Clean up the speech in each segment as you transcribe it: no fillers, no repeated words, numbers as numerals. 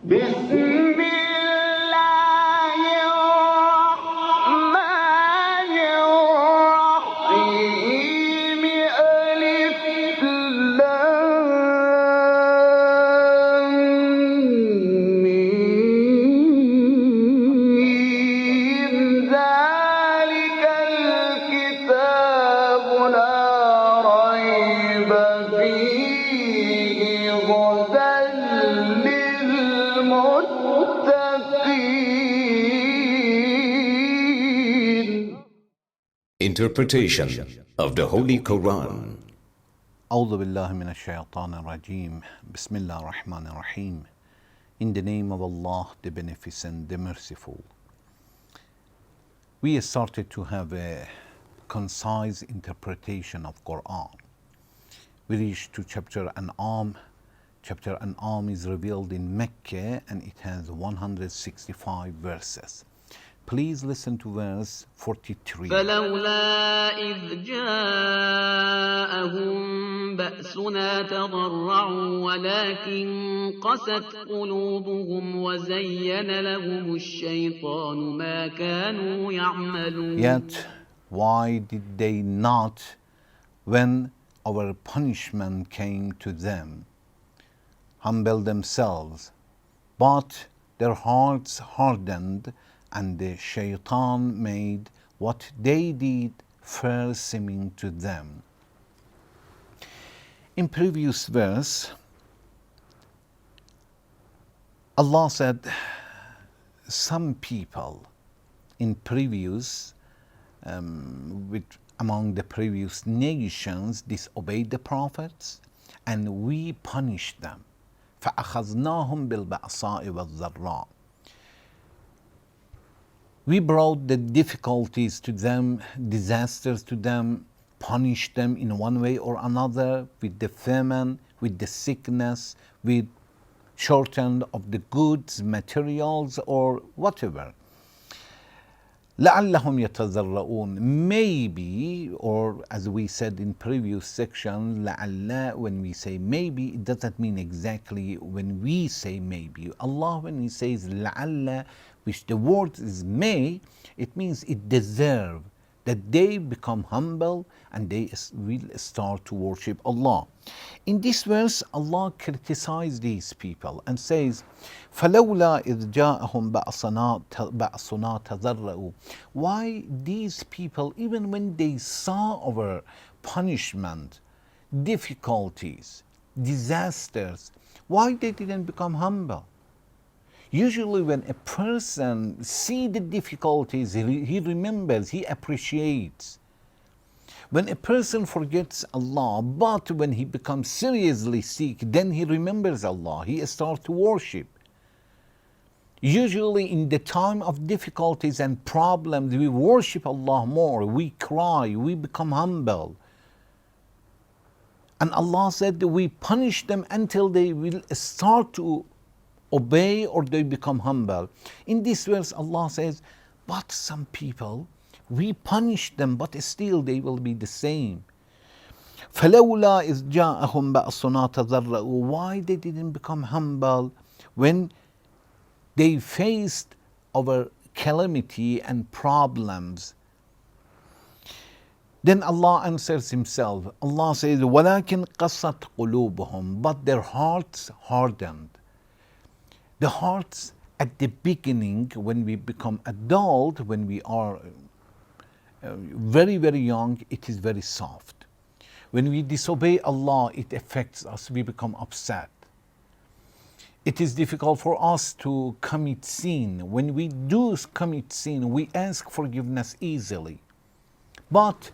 بسم الله الرحمن الرحيم ألف لام ميم ذلك الكتاب لا ريب فيه هدى للمتقين. Interpretation of the Holy Quran. A'udhu billahi minash shaitanir rajim. Bismillah ar-Rahman ar-Rahim. In the name of Allah, the Beneficent, the Merciful. We started to have a concise interpretation of Quran. We reached to chapter An'am. Chapter An'am is revealed in Mecca and it has 165 verses. Please listen to verse 43. فلولا إذ جاءهم بأسنا تضرعوا ولكن قست قلوبهم وزين لهم الشيطان ما كانوا يعملون. Yet, why did they not, when our punishment came to them, humble themselves, but their hearts hardened, and the shaitan made what they did fair seeming to them. In previous verse, Allah said, some people in previous, among the previous nations disobeyed the prophets, and we punished them. فَأَخَذْنَاهُمْ بِالْبَأْسَاءِ وَالضَّرَّاءِ. We brought the difficulties to them, disasters to them, punished them in one way or another, with the famine, with the sickness, with shortened of the goods, materials, or whatever. لَعَلَّهُمْ يَتَذَرَّؤُونَ. Maybe, or as we said in previous section, لَعَلَّ, when we say maybe, it doesn't mean exactly when we say maybe. Allah, when He says لَعَلَّ, which the word is may, it means it deserve that they become humble and they will start to worship Allah. In this verse, Allah criticized these people and says, فَلَوْلَا إِذْ جَاءَهُمْ بَأْسُنَا تَضَرَّؤُوا. Why these people, even when they saw our punishment, difficulties, disasters, why they didn't become humble? Usually when a person sees the difficulties, he remembers, he appreciates. When a person forgets Allah, but when he becomes seriously sick, then he remembers Allah, he starts to worship. Usually in the time of difficulties and problems, we worship Allah more, we cry, we become humble. And Allah said that we punish them until they will start to obey or they become humble. In this verse, Allah says, but some people, we punish them, but still they will be the same. فَلَوْلَا إِذْ جَاءَهُمْ بَأْسُنَا تَضَرَّؤُوا. Why they didn't become humble when they faced our calamity and problems? Then Allah answers Himself. Allah says, وَلَكِنْ قَسَتْ قُلُوبُهُمْ. But their hearts hardened. The hearts at the beginning, when we become adult, when we are very, very young, it is very soft. When we disobey Allah, it affects us, we become upset. It is difficult for us to commit sin. When we do commit sin, we ask forgiveness easily. But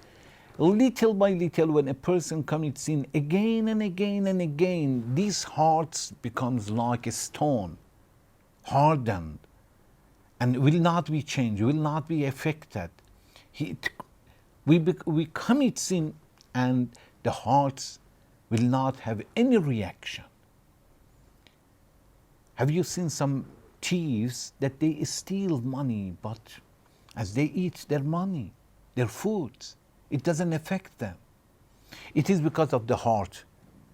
little by little, when a person commits sin again and again and again, these hearts becomes like a stone, hardened, and will not be changed, will not be affected. We commit sin and the hearts will not have any reaction. Have you seen some thieves that they steal money, but as they eat their money, their food, it doesn't affect them? It is because of the heart.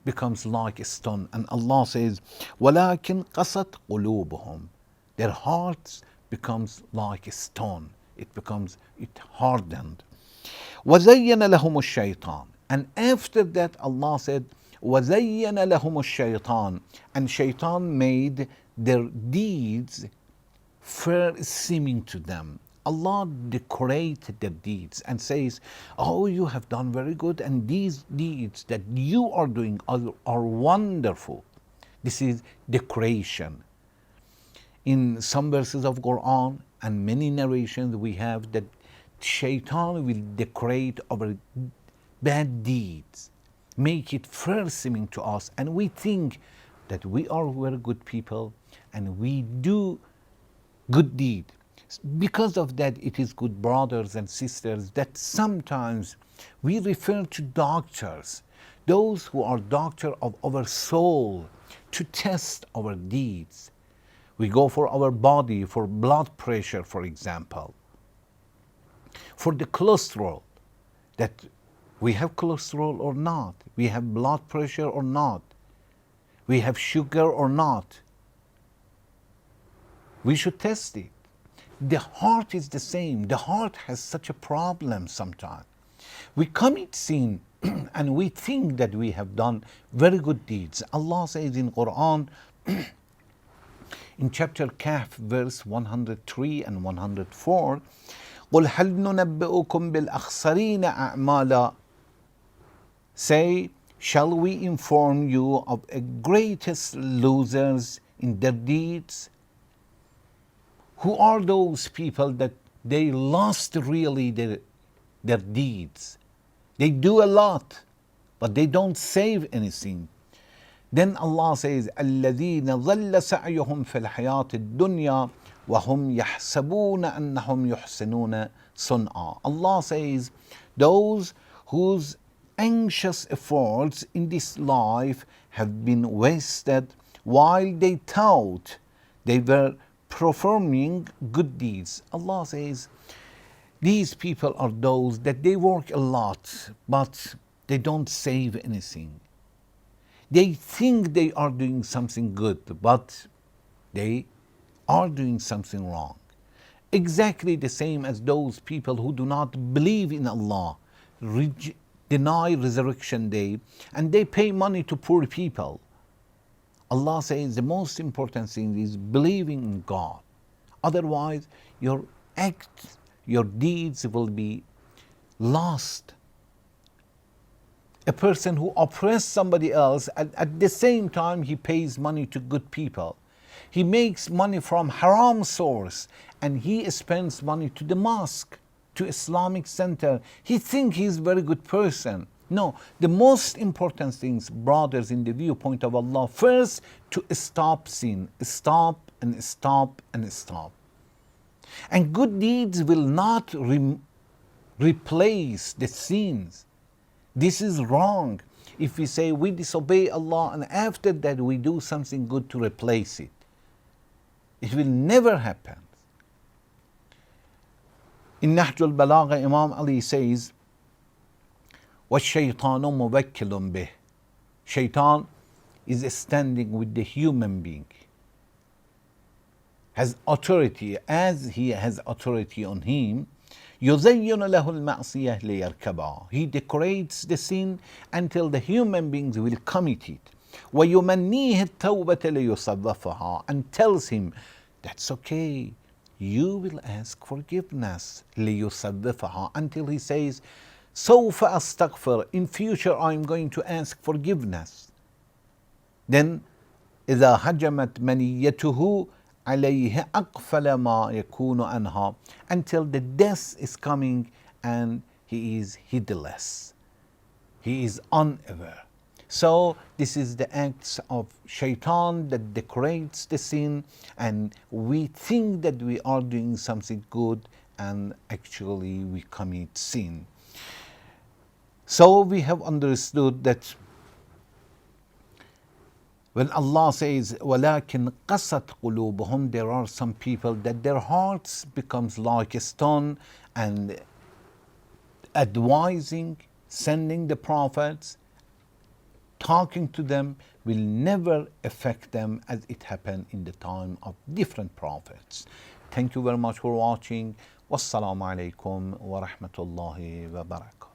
becomes like a stone. And Allah says, وَلَكِنْ قَسَتْ قُلُوبُهُم. Their hearts becomes like a stone. It hardened. وَزَيَّنَ لَهُمُ الشَّيْطَانِ. And after that Allah said, وَزَيَّنَ لَهُمُ الشَّيْطَانِ. And shaitan made their deeds fair seeming to them. Allah decorated their deeds and says, oh, you have done very good, and these deeds that you are doing are wonderful. This is decoration. In some verses of Quran and many narrations we have that shaitan will decorate our bad deeds, make it fair seeming to us, and we think that we are very good people and we do good deed. Because of that, it is good, brothers and sisters, that sometimes we refer to doctors, those who are doctor of our soul, to test our deeds. We go for our body, for blood pressure, for example, for the cholesterol, that we have cholesterol or not, we have blood pressure or not, we have sugar or not. We should test it. The heart is the same. The heart has such a problem sometimes. We commit sin and we think that we have done very good deeds. Allah says in Quran, in chapter Kahf, verse 103 and 104, قُلْ هَلْ نُنَبِّئُكُمْ بِالْأَخْسَرِينَ أَعْمَالًا. Say, shall we inform you of the greatest losers in their deeds? Who are those people that they lost really their deeds? They do a lot, but they don't save anything. Then Allah says, الَّذِينَ ظَلَّ سَعْيُهُمْ فِي الْحَيَاةِ الدُّنْيَا وَهُمْ يَحْسَبُونَ أَنَّهُمْ يُحْسِنُونَ صُنْعًا. Allah says, those whose anxious efforts in this life have been wasted while they thought they were performing good deeds. Allah says, these people are those that they work a lot, but they don't save anything. They think they are doing something good, but they are doing something wrong. Exactly the same as those people who do not believe in Allah, deny resurrection day, and they pay money to poor people. Allah says the most important thing is believing in God. Otherwise, your acts, your deeds will be lost. A person who oppresses somebody else, at the same time he pays money to good people. He makes money from haram source and he spends money to the mosque, to Islamic center. He thinks he's a very good person. No, the most important things, brothers, in the viewpoint of Allah, first to stop sin, stop and stop and stop. And good deeds will not replace the sins. This is wrong. If we say we disobey Allah and after that we do something good to replace it, it will never happen. In Nahj al-Balagha, Imam Ali says, وَالشَّيْطَانُ مُوَكِّلٌ بِهِ. Shaitan is standing with the human being, has authority, as he has authority on him. يُزَيِّنُ لَهُ الْمَعْصِيَةِ لِيَرْكَبَهَا. He decorates the sin until the human beings will commit it. وَيُمَنِّيهِ التَّوْبَةَ لِيُصَوَّفَهَا. And tells him, that's okay, you will ask forgiveness. لِيُصَوَّفَهَا. Until he says, سوف أستغفر, in future I am going to ask forgiveness. Then إذا هجمت منيته عليه أقفل ما يكون عنها, until the death is coming and he is heedless, he is unaware. So this is the acts of shaitan that decorates the sin, and we think that we are doing something good and actually we commit sin. So we have understood that when Allah says, وَلَكِنْ قَسَتْ قُلُوبُهُمْ, there are some people that their hearts becomes like a stone, and advising, sending the prophets, talking to them will never affect them as it happened in the time of different prophets. Thank you very much for watching. Wassalamu alaikum wa rahmatullahi wa barakatuh.